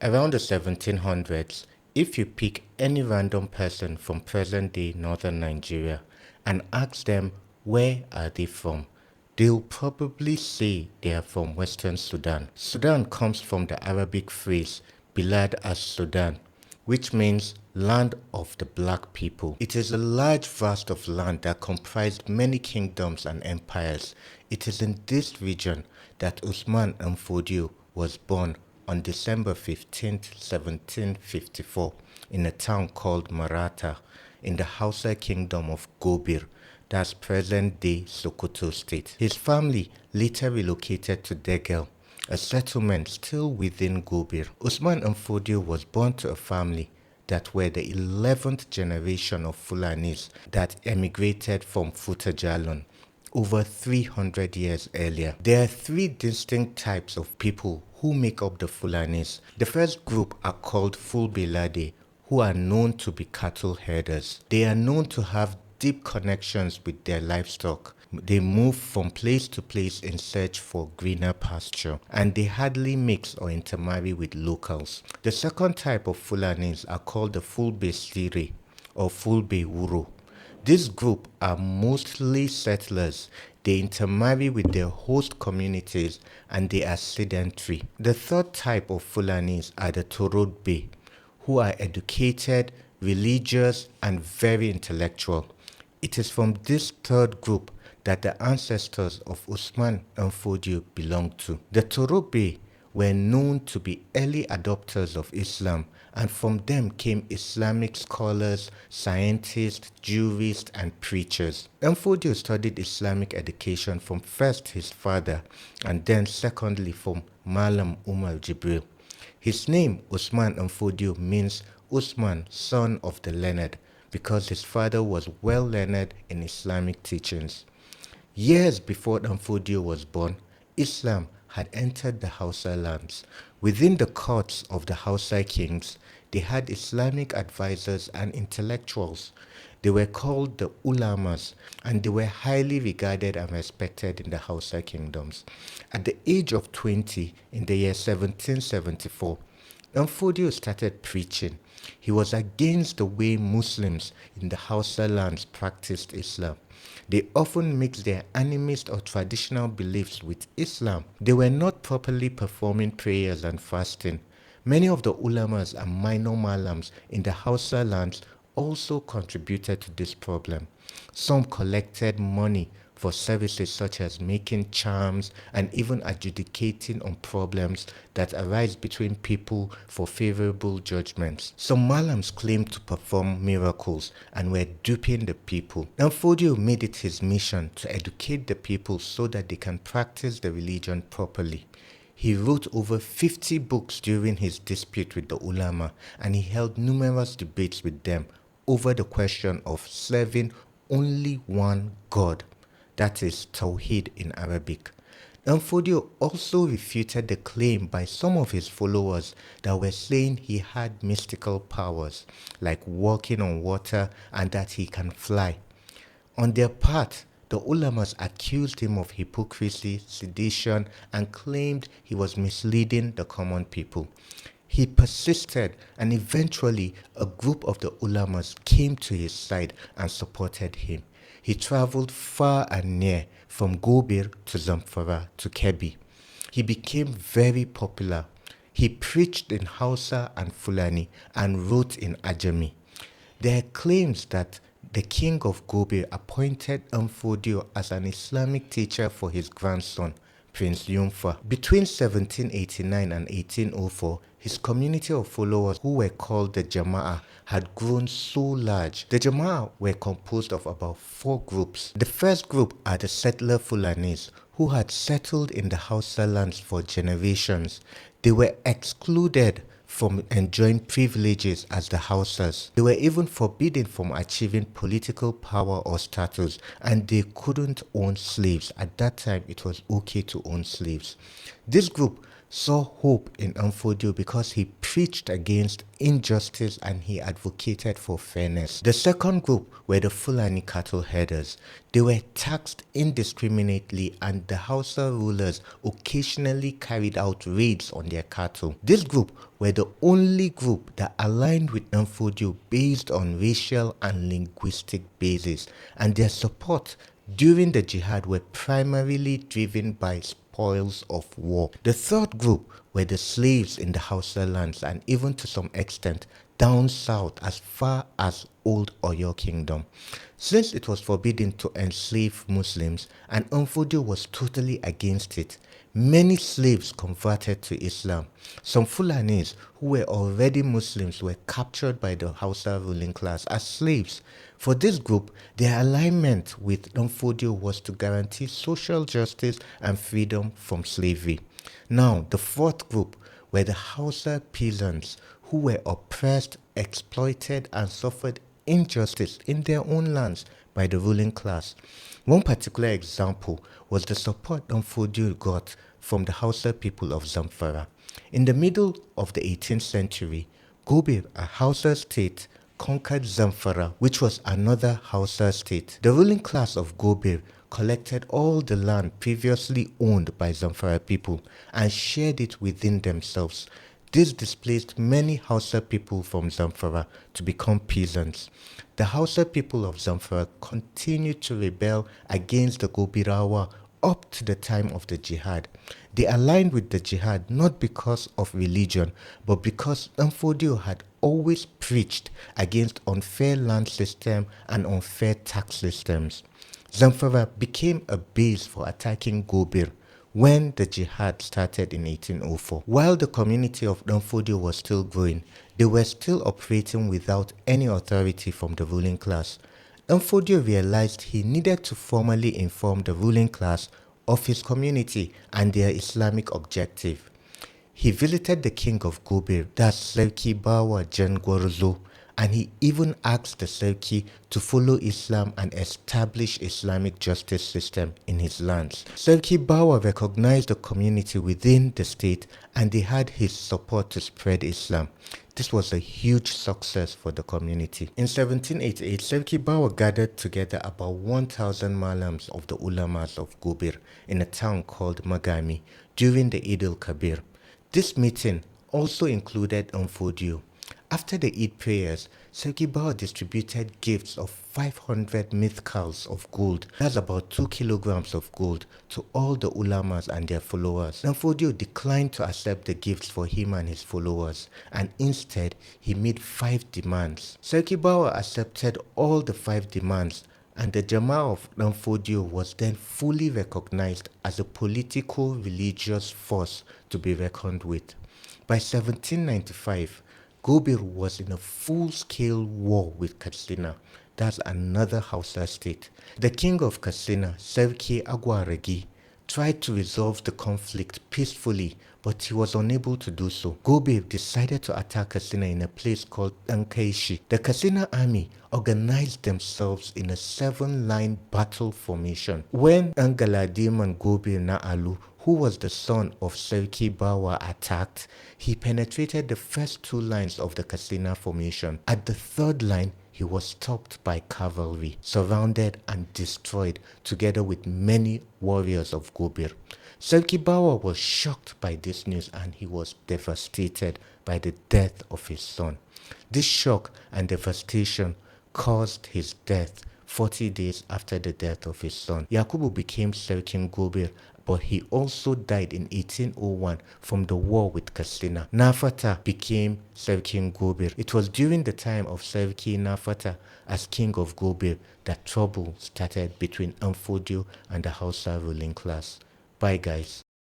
Around the 1700s, if you pick any random person from present-day northern Nigeria and ask them where are they from, they'll probably say they are from Western Sudan. Sudan comes from the Arabic phrase bilad as Sudan, which means land of the black people. It is a large vast of land that comprised many kingdoms and empires. It is in this region that Usman was born on December 15, 1754, in a town called Maratha in the Hausa kingdom of Gobir, that's present-day Sokoto state. His family later relocated to Degel, a settlement still within Gobir. Usman was born to a family that were the 11th generation of Fulanis that emigrated from Futajalon over 300 years earlier. There are three distinct types of people who make up the Fulanis. The first group are called Fulbelade, who are known to be cattle herders. They are known to have deep connections with their livestock. They move from place to place in search for greener pasture, and they hardly mix or intermarry with locals. The second type of Fulanis are called the Fulbe Sire or Fulbe Wuro. This group are mostly settlers. They intermarry with their host communities and they are sedentary. The third type of Fulanis are the Torodbe, who are educated, religious, and very intellectual. It is from this third group that the ancestors of Usman and Fodio belonged to. The Torodbe were known to be early adopters of Islam, and from them came Islamic scholars, scientists, jurists, and preachers. Mfodio studied Islamic education from first his father and then secondly from Malam Umar Jibril. His name, Usman Mfodio, means Usman, son of the learned, because his father was well learned in Islamic teachings. Years before Mfodio was born, Islam had entered the Hausa lands. Within the courts of the Hausa kings, they had Islamic advisors and intellectuals. They were called the Ulamas, and they were highly regarded and respected in the Hausa kingdoms. At the age of 20, in the year 1774, Mfodio started preaching. He was against the way Muslims in the Hausa lands practiced Islam. They often mixed their animist or traditional beliefs with Islam. They were not properly performing prayers and fasting. Many of the ulamas and minor malams in the Hausa lands also contributed to this problem. Some collected money for services such as making charms and even adjudicating on problems that arise between people for favorable judgments. Some malams claimed to perform miracles and were duping the people. Mfodio made it his mission to educate the people so that they can practice the religion properly. He wrote over 50 books during his dispute with the ulama, and he held numerous debates with them over the question of serving only one God. That is Tawheed in Arabic. Mfodio also refuted the claim by some of his followers that were saying he had mystical powers, like walking on water and that he can fly. On their part, the ulamas accused him of hypocrisy, sedition, and claimed he was misleading the common people. He persisted, and eventually a group of the ulamas came to his side and supported him. He traveled far and near, from Gobir to Zamfara to Kebbi. He became very popular. He preached in Hausa and Fulani and wrote in Ajami. There are claims that the king of Gobir appointed Mfodio as an Islamic teacher for his grandson, Prince Yumfa. Between 1789 and 1804, his community of followers, who were called the Jama'ah, had grown so large. The Jama'ah were composed of about 4 groups. The first group are the settler Fulanis, who had settled in the Hausa lands for generations. They were excluded from enjoying privileges as the Hausas. They were even forbidden from achieving political power or status, and they couldn't own slaves. At that time, it was okay to own slaves. This group saw hope in Mfodio because he preached against injustice and he advocated for fairness. The second group were the Fulani cattle herders. They were taxed indiscriminately and the Hausa rulers occasionally carried out raids on their cattle. This group were the only group that aligned with Danfodio based on racial and linguistic basis, and their support during the jihad were primarily driven by spoils of war. The third group were the slaves in the Hausa lands and even to some extent down south as far as Old Oyo Kingdom. Since it was forbidden to enslave Muslims and Danfodio was totally against it, many slaves converted to Islam. Some Fulanis who were already Muslims were captured by the Hausa ruling class as slaves. For this group, their alignment with Danfodio was to guarantee social justice and freedom from slavery. Now, the fourth group were the Hausa peasants who were oppressed, exploited, and suffered injustice in their own lands by the ruling class. One particular example was the support Danfodio got from the Hausa people of Zamfara. In the middle of the 18th century, Gobir, a Hausa state, conquered Zamfara, which was another Hausa state. The ruling class of Gobir collected all the land previously owned by Zamfara people and shared it within themselves. This displaced many Hausa people from Zamfara to become peasants. The Hausa people of Zamfara continued to rebel against the Gobirawa up to the time of the jihad. They aligned with the jihad not because of religion, but because Danfodio had always preached against unfair land system and unfair tax systems. Zamfara became a base for attacking Gobir when the jihad started in 1804. While the community of Danfodio was still growing, they were still operating without any authority from the ruling class. Danfodio realized he needed to formally inform the ruling class of his community and their Islamic objective. He visited the king of Gobir, that's Sarki Bawa Jan Gwarzo, and he even asked the Sarki to follow Islam and establish Islamic justice system in his lands. Sarki Bawa recognized the community within the state and they had his support to spread Islam. This was a huge success for the community. In 1788, Sarki Bawa gathered together about 1,000 Malams of the Ulamas of Gobir in a town called Magami during the Eid al-Kabir. This meeting also included Danfodio. After the Eid prayers, Sarki Bawa distributed gifts of 500 mithqals of gold, that's about 2 kilograms of gold, to all the ulamas and their followers. Danfodio declined to accept the gifts for him and his followers, and instead he made 5 demands. Sarki Bawa accepted all the 5 demands, and the Jama of Danfodio was then fully recognized as a political religious force to be reckoned with. By 1795, Gobir was in a full-scale war with Katsina, that's another Hausa state. The king of Katsina, Sarki Agwaragi, tried to resolve the conflict peacefully, but he was unable to do so. Gobir decided to attack Katsina in a place called Dankaishi. The Katsina army organized themselves in a 7-line battle formation. When Angaladiman Gobir Na'alu, who was the son of Sarki Bawa, attacked, he penetrated the first 2 lines of the Katsina formation. At the 3rd line, he was stopped by cavalry, surrounded and destroyed together with many warriors of Gobir. Sarki Bawa was shocked by this news and he was devastated by the death of his son. This shock and devastation caused his death 40 days after the death of his son. Yakubu became Sarkin Gobir, but he also died in 1801 from the war with Katsina. Nafata became Sarkin Gobir. It was during the time of Sarki Nafata as king of Gobir that trouble started between Danfodio and the Hausa ruling class. Bye guys.